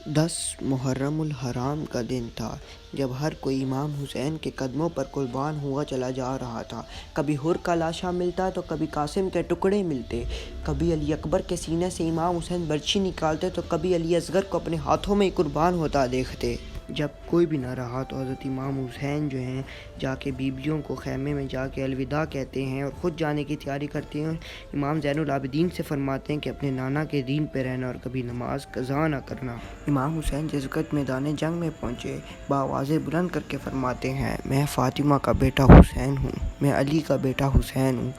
10 محرم الحرام کا دن تھا جب ہر کوئی امام حسین کے قدموں پر قربان ہوا چلا جا رہا تھا۔ کبھی حر کا لاشا ملتا تو کبھی قاسم کے ٹکڑے ملتے، کبھی علی اکبر کے سینے سے امام حسین برچھی نکالتے تو کبھی علی اصغر کو اپنے ہاتھوں میں ہی قربان ہوتا دیکھتے۔ جب کوئی بھی نہ رہا تو حضرت امام حسین جو ہیں جا کے بیویوں کو خیمے میں جا کے الوداع کہتے ہیں اور خود جانے کی تیاری کرتے ہیں۔ امام زین العابدین سے فرماتے ہیں کہ اپنے نانا کے دین پہ رہنا اور کبھی نماز قضا نہ کرنا۔ امام حسین جس وقت میدان جنگ میں پہنچے بآواز بلند کر کے فرماتے ہیں، میں فاطمہ کا بیٹا حسین ہوں، میں علی کا بیٹا حسین ہوں،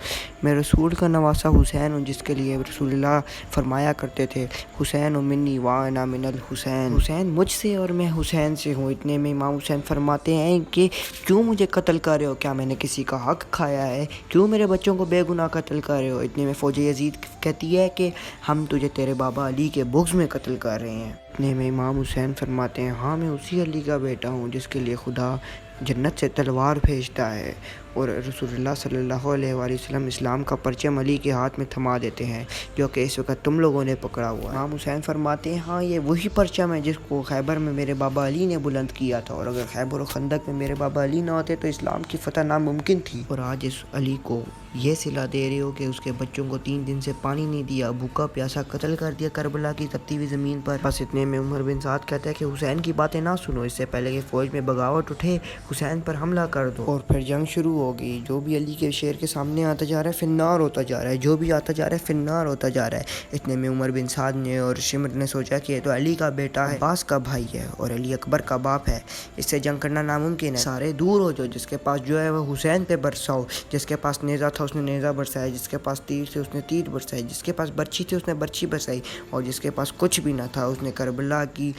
میں رسول کا نواسا حسین ہوں، جس کے لیے رسول اللہ فرمایا کرتے تھے حسین منی وانا من الحسین، حسین مجھ سے اور میں حسین سے ہوں۔ اتنے میں امام حسین فرماتے ہیں کہ کیوں مجھے قتل کر رہے ہو؟ کیا میں نے کسی کا حق کھایا ہے؟ کیوں میرے بچوں کو بے گناہ قتل کر رہے ہو؟ اتنے میں فوج یزید کہتی ہے کہ ہم تجھے تیرے بابا علی کے بغض میں قتل کر رہے ہیں۔ اتنے میں امام حسین فرماتے ہیں، ہاں میں اسی علی کا بیٹا ہوں جس کے لیے خدا جنت سے تلوار بھیجتا ہے، اور رسول اللہ صلی اللہ علیہ وآلہ وسلم اسلام کا پرچم علی کے ہاتھ میں تھما دیتے ہیں جو کہ اس وقت تم لوگوں نے پکڑا ہوا ہے۔ امام حسین فرماتے ہیں، ہاں یہ وہی پرچم ہے جس کو خیبر میں میرے بابا علی نے بلند کیا تھا، اور اگر خیبر و خندق میں میرے بابا علی نہ ہوتے تو اسلام کی فتح ناممکن تھی۔ اور آج اس علی کو یہ صلہ دے رہے ہو کہ اس کے بچوں کو 3 دن سے پانی نہیں دیا، بھوکا پیاسا قتل کر دیا کربلا کی تپتی ہوئی زمین پر۔ بس اتنے میں عمر بن سعد کہتا ہے کہ حسین کی باتیں نہ سنو، اس سے پہلے کہ فوج میں بغاوت اٹھے حسین پر حملہ کر دو۔ اور پھر جنگ شروع ہو گئی، جو بھی علی کے شیر کے سامنے آتا جا رہا ہے فنار ہوتا جا رہا ہے، جو بھی آتا جا رہا ہے فنار ہوتا جا رہا ہے۔ اتنے میں عمر بن سعد نے اور شمر نے سوچا کہ یہ تو علی کا بیٹا ہے، عباس کا بھائی ہے اور علی اکبر کا باپ ہے، اس سے جنگ کرنا ناممکن ہے، سارے دور ہو جاؤ، جس کے پاس جو ہے وہ حسین پہ برساؤ، جس کے پاس نیزہ تھا اس نے نیزہ برسایا، جس کے پاس تیر تھے اس نے تیر برسائی، جس کے پاس برچھی تھی اس نے برچھی برسائی، اور جس کے پاس کچھ بھی نہ تھا اس نے کربلا کی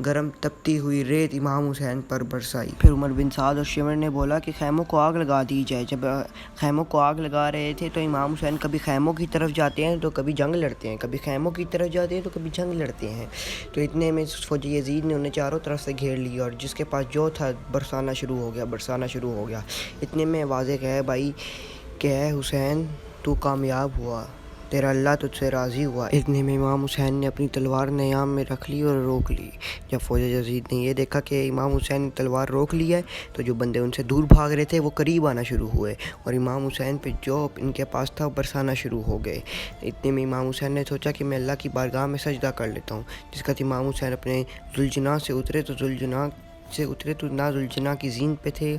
گرم تپتی ہوئی ریت امام حسین پر برسائی۔ پھر عمر بن سعد اور شمر نے بولا کہ خیموں کو آگ لگا دی جائے۔ جب خیموں کو آگ لگا رہے تھے تو امام حسین کبھی خیموں کی طرف جاتے ہیں تو کبھی جنگ لڑتے ہیں، کبھی خیموں کی طرف جاتے ہیں تو کبھی جنگ لڑتے ہیں۔ تو اتنے میں فوج یزید نے انہیں چاروں طرف سے گھیر لیا اور جس کے پاس جو تھا برسانا شروع ہو گیا۔ اتنے میں واضح ہے بھائی کہ اے حسین تو کامیاب ہوا، تیرا اللہ تجھ سے راضی ہوا۔ اتنے میں امام حسین نے اپنی تلوار نیام میں رکھ لی اور روک لی۔ جب فوج یزید نے یہ دیکھا کہ امام حسین نے تلوار روک لی ہے تو جو بندے ان سے دور بھاگ رہے تھے وہ قریب آنا شروع ہوئے اور امام حسین پہ جو ان کے پاس تھا برسانا شروع ہو گئے۔ اتنے میں امام حسین نے سوچا کہ میں اللہ کی بارگاہ میں سجدہ کر لیتا ہوں۔ جس کا امام حسین اپنے ذوالجناح سے اترے تو نہ ذوالجناح کی زین پہ تھے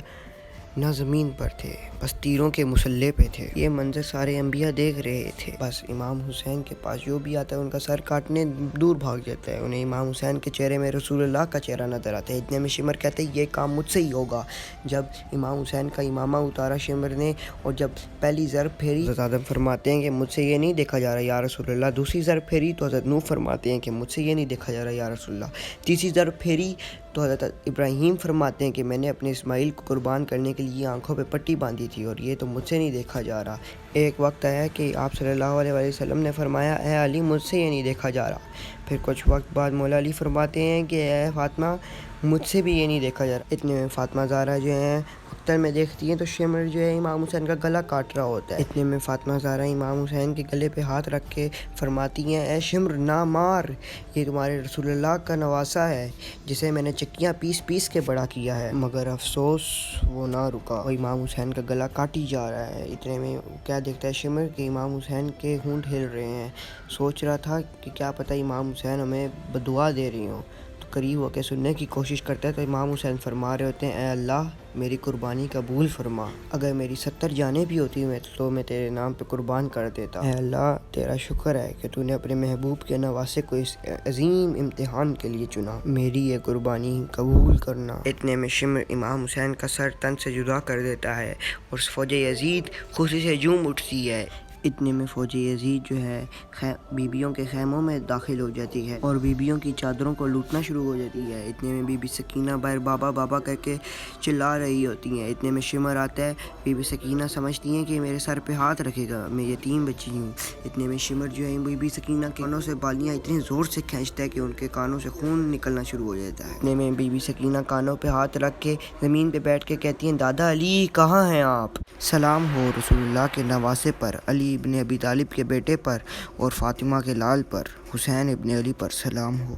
نہ زمین پر تھے، بس تیروں کے مسلح پہ تھے۔ یہ منظر سارے انبیاء دیکھ رہے تھے، بس امام حسین کے پاس جو بھی آتا ہے ان کا سر کاٹنے دور بھاگ جاتا ہے، انہیں امام حسین کے چہرے میں رسول اللہ کا چہرہ نظر آتا ہے۔ اتنے میں شمر کہتے ہیں یہ کام مجھ سے ہی ہوگا۔ جب امام حسین کا امامہ اتارا شمر نے اور جب پہلی ضرب پھیری، حضرت آدم فرماتے ہیں کہ مجھ سے یہ نہیں دیکھا جا رہا یا رسول اللہ۔ دوسری ضرب پھیری تو حضرت نوح فرماتے ہیں کہ مجھ سے یہ نہیں دیکھا جا رہا یا رسول اللہ۔ تیسری ضرب پھیری تو حضرت ابراہیم فرماتے ہیں کہ میں نے اپنے اسماعیل کو قربان کرنے کے لیے آنکھوں پہ پٹی باندھی تھی اور یہ تو مجھ سے نہیں دیکھا جا رہا۔ ایک وقت آیا کہ آپ صلی اللہ علیہ وآلہ وسلم نے فرمایا اے علی مجھ سے یہ نہیں دیکھا جا رہا۔ پھر کچھ وقت بعد مولا علی فرماتے ہیں کہ اے فاطمہ مجھ سے بھی یہ نہیں دیکھا جا رہا۔ اتنے میں فاطمہ زہرا جو ہیں اختر میں دیکھتی ہیں تو شمر جو ہے امام حسین کا گلا کاٹ رہا ہوتا ہے۔ اتنے میں فاطمہ زہرا امام حسین کے گلے پہ ہاتھ رکھ کے فرماتی ہیں اے شمر نہ مار، یہ تمہارے رسول اللہ کا نواسا ہے جسے میں نے چکیاں پیس پیس کے بڑا کیا ہے، مگر افسوس وہ نہ رکا اور امام حسین کا گلا کاٹی جا رہا ہے۔ اتنے میں کیا دیکھتا ہے شمر کہ امام حسین کے ہونٹ ہل رہے ہیں، سوچ رہا تھا کہ کیا پتہ امام حسین ہمیں بدعا دے رہی ہوں، تو قریب ہو کے سننے کی کوشش کرتا ہے تو امام حسین فرما رہے ہوتے ہیں اے اللہ میری قربانی قبول فرما، اگر میری 70 جانیں بھی ہوتی تو میں تیرے نام پہ قربان کر دیتا۔ اے اللہ تیرا شکر ہے کہ تو نے اپنے محبوب کے نواسے کو اس عظیم امتحان کے لیے چنا، میری یہ قربانی قبول کرنا۔ اتنے میں شمر امام حسین کا سر تن سے جدا کر دیتا ہے اور فوج یزید خوشی سے جھوم اٹھتی ہے۔ اتنے میں فوج یزید جو ہے بیبیوں کے خیموں میں داخل ہو جاتی ہے اور بیبیوں کی چادروں کو لوٹنا شروع ہو جاتی ہے۔ اتنے میں بی بی سکینہ باہر بابا بابا کر کے چلا رہی ہوتی ہیں۔ اتنے میں شمر آتا ہے، بی بی سکینہ سمجھتی ہیں کہ میرے سر پہ ہاتھ رکھے گا، میں یتیم بچی ہوں۔ اتنے میں شمر جو ہے بی بی سکینہ کے کانوں سے بالیاں اتنی زور سے کھینچتا ہے کہ ان کے کانوں سے خون نکلنا شروع ہو جاتا ہے۔ اتنے میں بی بی سکینہ کانوں پہ ہاتھ رکھ کے زمین پہ بیٹھ کے کہتی ہیں دادا علی کہاں ہیں آپ؟ سلام ہو رسول اللہ کے نواسے پر، علی ابن ابی طالب کے بیٹے پر اور فاطمہ کے لال پر، حسین ابن علی پر سلام ہو۔